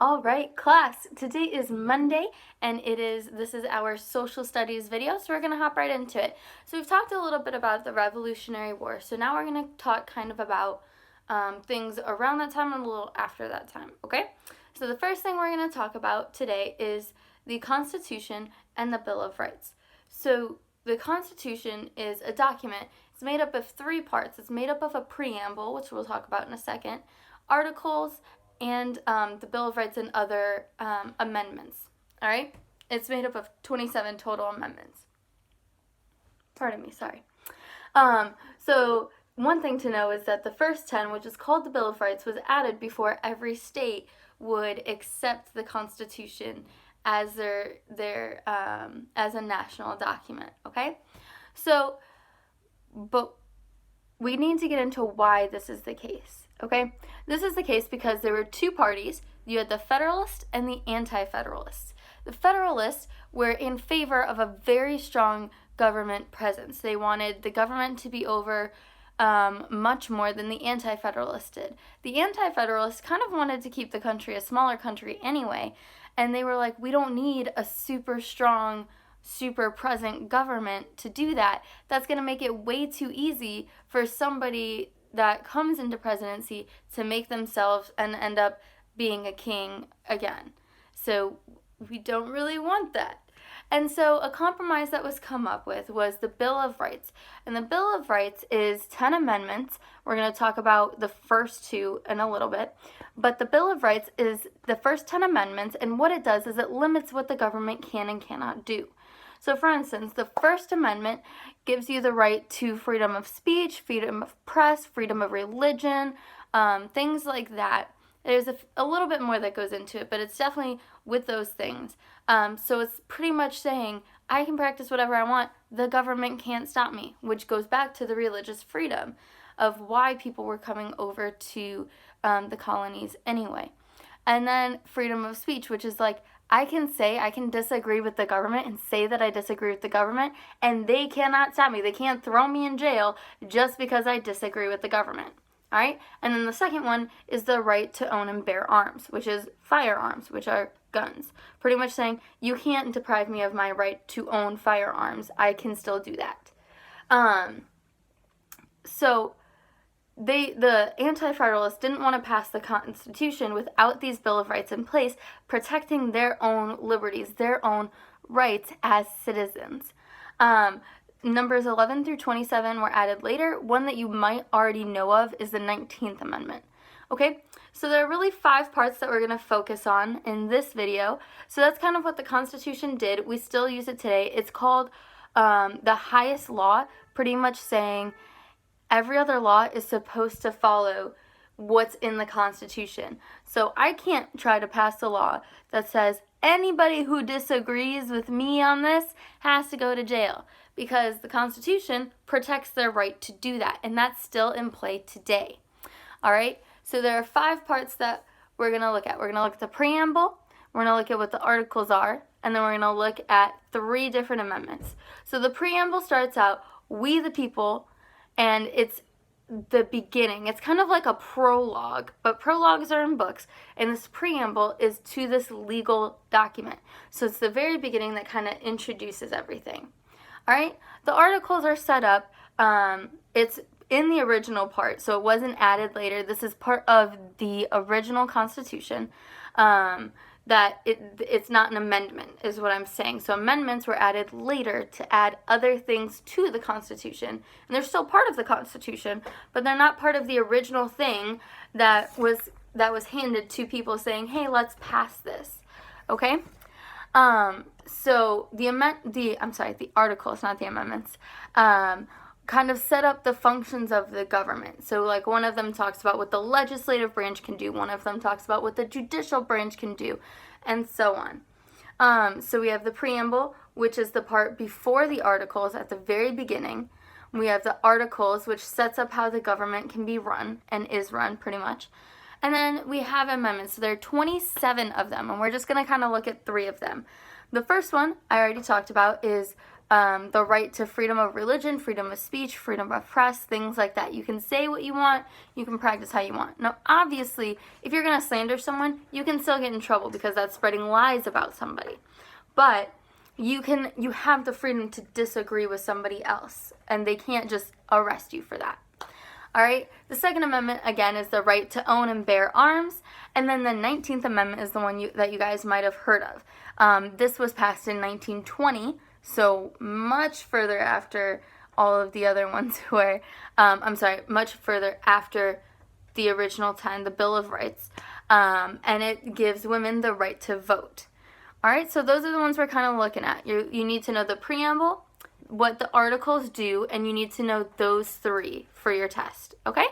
All right, class. Today is Monday, and this is our social studies video, so we're going to hop right into it. So we've talked a little bit about the Revolutionary War, so now we're going to talk kind of about things around that time and a little after that time, okay? So the first thing we're going to talk about today is the Constitution and the Bill of Rights. So the Constitution is a document. It's made up of three parts. It's made up of a preamble, which we'll talk about in a second, articles, and the Bill of Rights and other amendments. All right? It's made up of 27 total amendments. Pardon me, sorry. So one thing to know is that the first 10, which is called the Bill of Rights, was added before every state would accept the Constitution as as a national document, okay? So, but we need to get into why this is the case, okay? This is the case because there were two parties. You had the Federalists and the Anti-Federalists. The Federalists were in favor of a very strong government presence. They wanted the government to be over much more than the Anti-Federalists did. The Anti-Federalists kind of wanted to keep the country a smaller country anyway, and they were like, we don't need a super strong, super present government to do that. That's going to make it way too easy for somebody that comes into presidency to make themselves and end up being a king again. So we don't really want that. And so a compromise that was come up with was the Bill of Rights. And the Bill of Rights is 10 amendments. We're going to talk about the first two in a little bit. But the Bill of Rights is the first 10 amendments, and what it does is it limits what the government can and cannot do. So for instance, the First Amendment gives you the right to freedom of speech, freedom of press, freedom of religion, things like that. There's a little bit more that goes into it, but it's definitely with those things. So it's pretty much saying, I can practice whatever I want, the government can't stop me, which goes back to the religious freedom of why people were coming over to the colonies anyway. And then freedom of speech, which is like, I can disagree with the government and say that I disagree with the government, and they cannot stop me. They can't throw me in jail just because I disagree with the government. All right? And then the second one is the right to own and bear arms, which is firearms, which are guns. Pretty much saying, you can't deprive me of my right to own firearms. I can still do that. So the Anti-Federalists didn't want to pass the Constitution without these Bill of Rights in place, protecting their own liberties, their own rights as citizens. Numbers 11 through 27 were added later. One that you might already know of is the 19th Amendment. Okay, so there are really 5 parts that we're going to focus on in this video. So that's kind of what the Constitution did. We still use it today. It's called the highest law, pretty much saying every other law is supposed to follow what's in the Constitution. So I can't try to pass a law that says anybody who disagrees with me on this has to go to jail, because the Constitution protects their right to do that, and that's still in play today. All right? So there are 5 parts that we're going to look at. We're going to look at the preamble, we're going to look at what the articles are, and then we're going to look at 3 different amendments. So the preamble starts out, we the people, and it's the beginning. It's kind of like a prologue, but prologues are in books, and this preamble is to this legal document. So it's the very beginning that kind of introduces everything. All right? The articles are set up. It's in the original part, so it wasn't added later. This is part of the original Constitution. That it's not an amendment, is what I'm saying. So amendments were added later to add other things to the Constitution. And they're still part of the Constitution, but they're not part of the original thing that was handed to people saying, hey, let's pass this. Okay? So the articles, not the amendments, kind of set up the functions of the government. So like one of them talks about what the legislative branch can do, one of them talks about what the judicial branch can do, and so on. So we have the preamble, which is the part before the articles at the very beginning. We have the articles, which sets up how the government can be run and is run pretty much. And then we have amendments. So there are 27 of them, and we're just going to kind of look at 3 of them. The first one I already talked about is the right to freedom of religion, freedom of speech, freedom of press, things like that. You can say what you want, you can practice how you want. Now, obviously, if you're going to slander someone, you can still get in trouble because that's spreading lies about somebody. But you have the freedom to disagree with somebody else, and they can't just arrest you for that. All right, the Second Amendment, again, is the right to own and bear arms, and then the 19th Amendment is the one that you guys might have heard of. This was passed in 1920, so much further after all of the other ones were, much further after the original 10, the Bill of Rights, and it gives women the right to vote. All right, so those are the ones we're kind of looking at. You need to know the preamble, what the articles do, and you need to know those three for your test, okay?